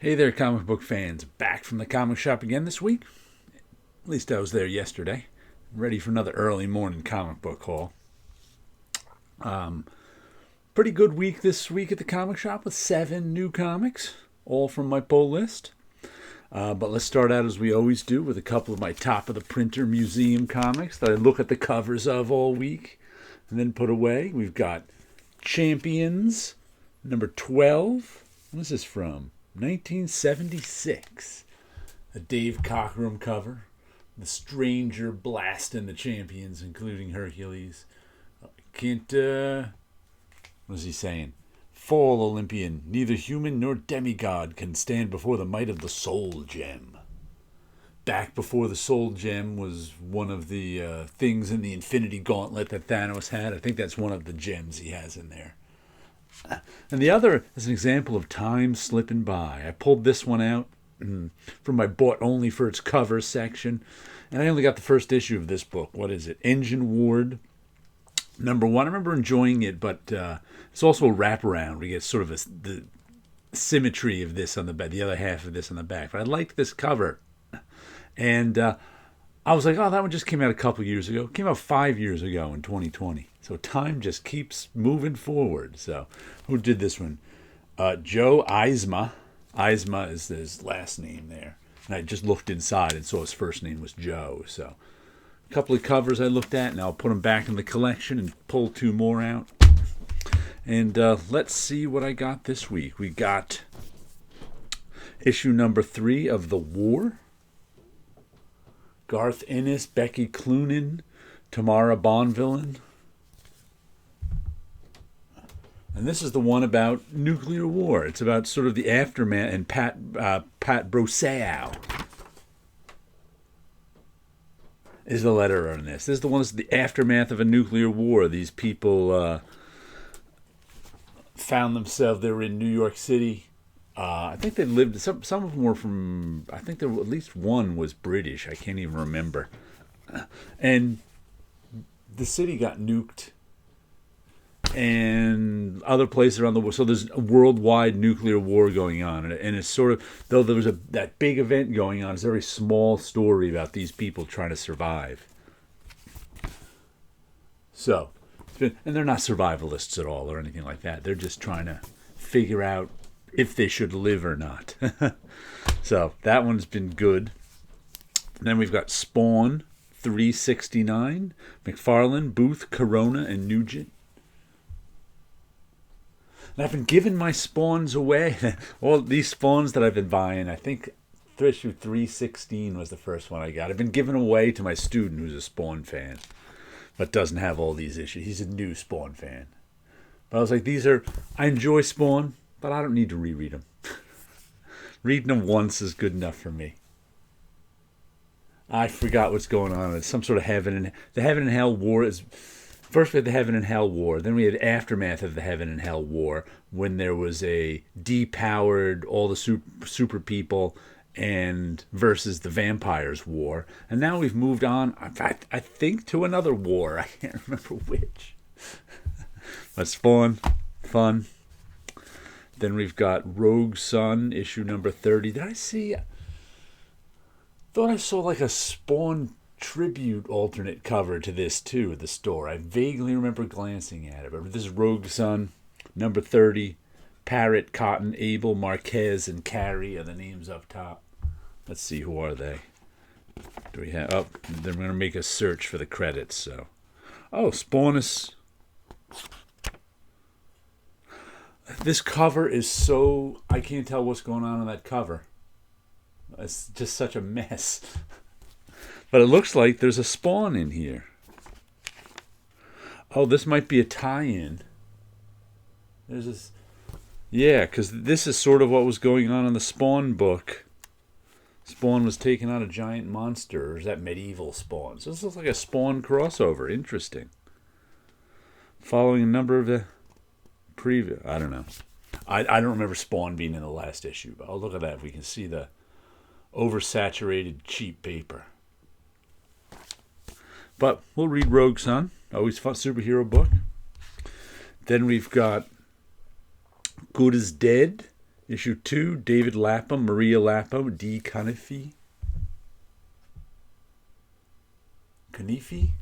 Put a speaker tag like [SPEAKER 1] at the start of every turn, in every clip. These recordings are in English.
[SPEAKER 1] Hey there, comic book fans. Back from the comic shop again this week. At least I was there yesterday. Ready for another early morning comic book haul. Pretty good week this week at the comic shop with 7 new comics, all from my pull list. But let's start out as we always do with a couple of my top of the printer museum comics that I look at the covers of all week and then put away. We've got Champions, number 12. What is this from? 1976. A Dave Cockrum cover. The Stranger blasting the champions, including Hercules. Can't, what is he saying? Fall, Olympian. Neither human nor demigod can stand before the might of the Soul Gem. Back before the Soul Gem was one of the things in the Infinity Gauntlet that Thanos had. I think that's one of the gems he has in there. And the other is an example of time slipping by. I pulled this one out from my bought only for its cover section. And I only got the first issue of this book. What is it? Engine Ward, number 1. I remember enjoying it, but it's also a wraparound. We get sort of the symmetry of this on the back, the other half of this on the back. But I liked this cover. And I was like, oh, that one just came out a couple years ago. It came out 5 years ago in 2020. So time just keeps moving forward. So who did this one? Joe Eisma. Eisma is his last name there. And I just looked inside and saw his first name was Joe. So a couple of covers I looked at, and I'll put them back in the collection and pull 2 more out. And let's see what I got this week. We got issue number 3 of The War. Garth Ennis, Becky Cloonan, Tamara Bonvillain. And this is the one about nuclear war. It's about sort of the aftermath, and Pat Brosseau is the letterer on this. This is the one that's the aftermath of a nuclear war. These people found themselves, they were in New York City. I think they lived, some of them were from, I think there were, at least one was British. I can't even remember. And the city got nuked. And other places around the world. So there's a worldwide nuclear war going on. And it's sort of, though there was that big event going on, it's a very small story about these people trying to survive. So, and they're not survivalists at all or anything like that. They're just trying to figure out if they should live or not. So that one's been good. And then we've got Spawn 369, McFarlane, Booth, Corona, and Nugent. And I've been giving my Spawns away. All these Spawns that I've been buying, I think issue 316 was the first one I got. I've been giving away to my student who's a Spawn fan, but doesn't have all these issues. He's a new Spawn fan. But I was like, I enjoy Spawn, but I don't need to reread them. Reading them once is good enough for me. I forgot what's going on. It's some sort of the Heaven and Hell War is... First we had the Heaven and Hell War. Then we had the aftermath of the Heaven and Hell War when there was a depowered all the super people and versus the vampires war. And now we've moved on, I think, to another war. I can't remember which. But Spawn, fun. Then we've got Rogue Sun, issue number 30. Did I see... thought I saw like a Spawn tribute alternate cover to this too at the store. I vaguely remember glancing at it. But this is Rogue Sun, number 30. Parrot, Cotton, Abel, Marquez, and Carrie are the names up top. Let's see, who are they? Do we have... Oh, they're going to make a search for the credits, so... Oh, Spawn is... This cover is so... I can't tell what's going on that cover. It's just such a mess. But it looks like there's a Spawn in here. Oh, this might be a tie-in. There's this... Yeah, because this is sort of what was going on in the Spawn book. Spawn was taking on a giant monster. Or is that medieval Spawn? So this looks like a Spawn crossover. Interesting. Following a number of the previous... I don't know. I don't remember Spawn being in the last issue. But I'll look at that if we can see the oversaturated cheap paper. But we'll read Rogue Sun. Always fun superhero book. Then we've got Good as Dead, Issue 2, David Lapham, Maria Lapham, D. Cunniffy. Cunniffy?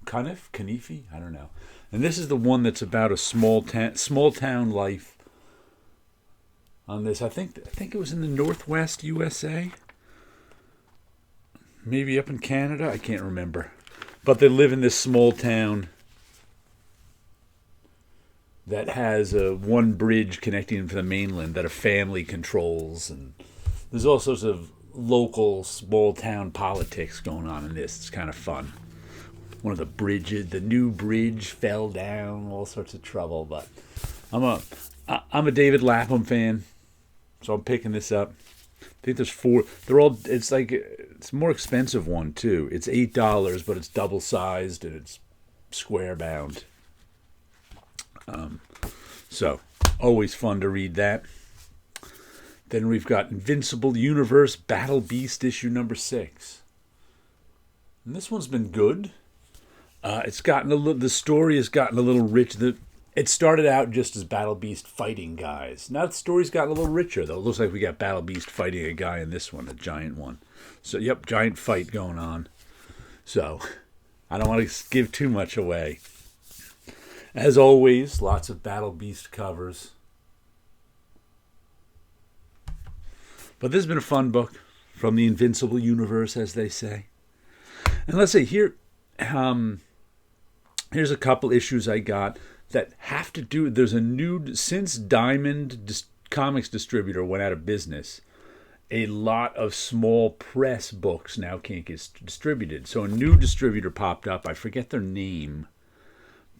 [SPEAKER 1] Cunniffe. Cunniffy? I don't know. And this is the one that's about a small town life on this. I think it was in the Northwest USA. Maybe up in Canada. I can't remember. But they live in this small town that has one bridge connecting them to the mainland that a family controls. And there's all sorts of local small town politics going on in this. It's kind of fun. One of the bridges, the new bridge fell down, all sorts of trouble. But I'm a David Lapham fan, so I'm picking this up. I think there's 4. They're all. It's a more expensive one too. It's $8, but it's double sized and it's square bound. So always fun to read that. Then we've got Invincible Universe Battle Beast issue number 6, and this one's been good. It's gotten the story has gotten a little rich. It started out just as Battle Beast fighting guys. Now the story's gotten a little richer, though. It looks like we got Battle Beast fighting a guy in this one, a giant one. So, yep, giant fight going on. So, I don't want to give too much away. As always, lots of Battle Beast covers. But this has been a fun book from the Invincible Universe, as they say. And let's see, here's a couple issues I got that have to do. There's a new, since Diamond Comics distributor went out of business, a lot of small press books now can't get distributed. So a new distributor popped up. I forget their name,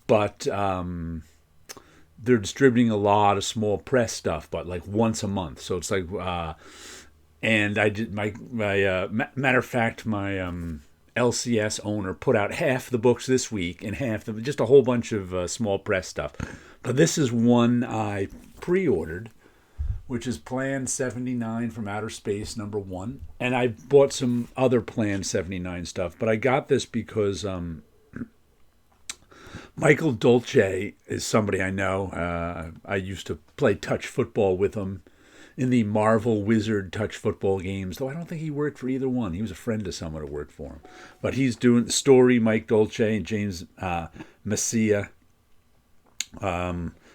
[SPEAKER 1] but they're distributing a lot of small press stuff, but like once a month. So it's like, and I did my matter of fact, my LCS owner put out half the books this week and half the, just a whole bunch of small press stuff. But this is one I pre-ordered, which is Plan 79 from Outer Space number 1. And I bought some other Plan 79 stuff, but I got this because Michael Dolce is somebody I know. I used to play touch football with him in the Marvel Wizard touch football games, though I don't think he worked for either one. He was a friend of someone who worked for him. But he's doing the story, Mike Dolce and James Messia.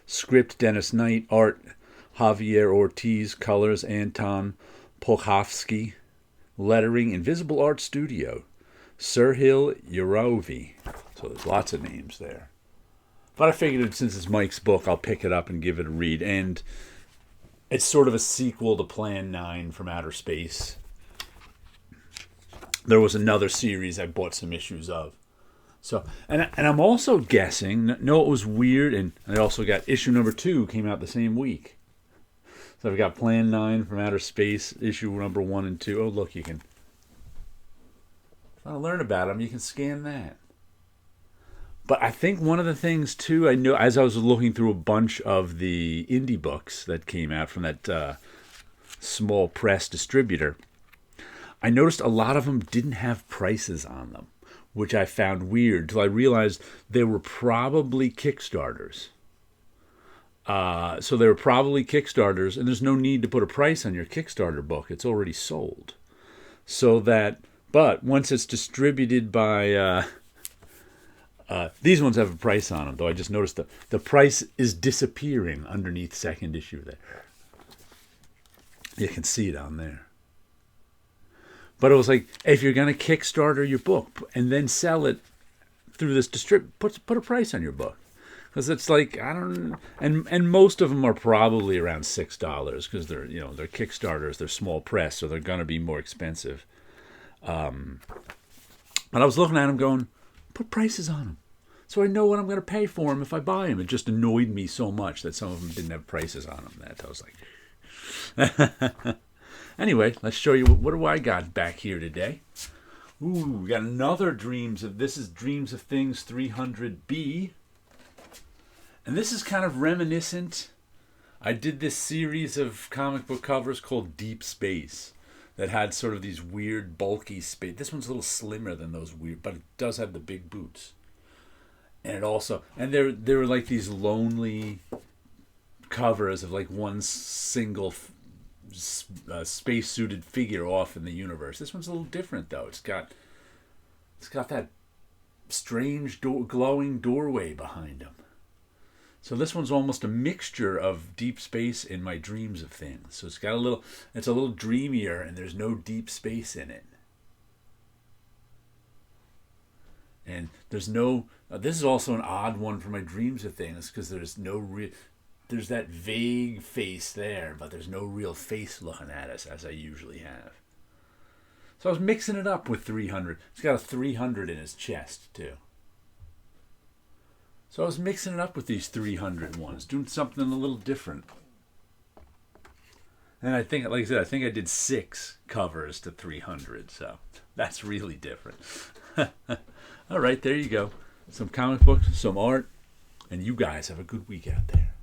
[SPEAKER 1] Script, Dennis Knight. Art, Javier Ortiz. Colors, Anton Polkowski. Lettering, Invisible Art Studio. Serhil Yarovi. So there's lots of names there. But I figured since it's Mike's book, I'll pick it up and give it a read. And it's sort of a sequel to Plan 9 from Outer Space. There was another series I bought some issues of. So, and I'm also guessing, no, it was weird, and I also got issue number 2 came out the same week. So I've got Plan 9 from Outer Space, issue number 1 and 2. Oh, look, you can, if you want to learn about them, you can scan that. But I think one of the things, too, I know as I was looking through a bunch of the indie books that came out from that small press distributor, I noticed a lot of them didn't have prices on them, which I found weird till I realized they were probably Kickstarters. So they were probably Kickstarters, and there's no need to put a price on your Kickstarter book. It's already sold. So that, but once it's distributed by... these ones have a price on them, though I just noticed the price is disappearing underneath second issue there. You can see it on there. But it was like, if you're going to Kickstarter your book and then sell it through this put a price on your book. Because it's like, I don't, and most of them are probably around $6 because they're Kickstarters, they're small press, so they're going to be more expensive. But I was looking at them going, put prices on them, so I know what I'm going to pay for them if I buy them. It just annoyed me so much that some of them didn't have prices on them. That I was like, anyway, let's show you what do I got back here today. Ooh, we got another this is Dreams of Things 300B, and this is kind of reminiscent. I did this series of comic book covers called Deep Space that had sort of these weird, bulky space. This one's a little slimmer than those weird, but it does have the big boots. And it also, and there were like these lonely covers of like one single space-suited figure off in the universe. This one's a little different though. It's got that strange glowing doorway behind him. So this one's almost a mixture of deep space and my dreams of things. So it's a little dreamier, and there's no deep space in it. And there's no. This is also an odd one for my dreams of things because there's no real. There's that vague face there, but there's no real face looking at us as I usually have. So I was mixing it up with 300. He's got a 300 in his chest too. So I was mixing it up with these 300 ones, doing something a little different. And I think, like I said, I did 6 covers to 300, so that's really different. All right, there you go. Some comic books, some art, and you guys have a good week out there.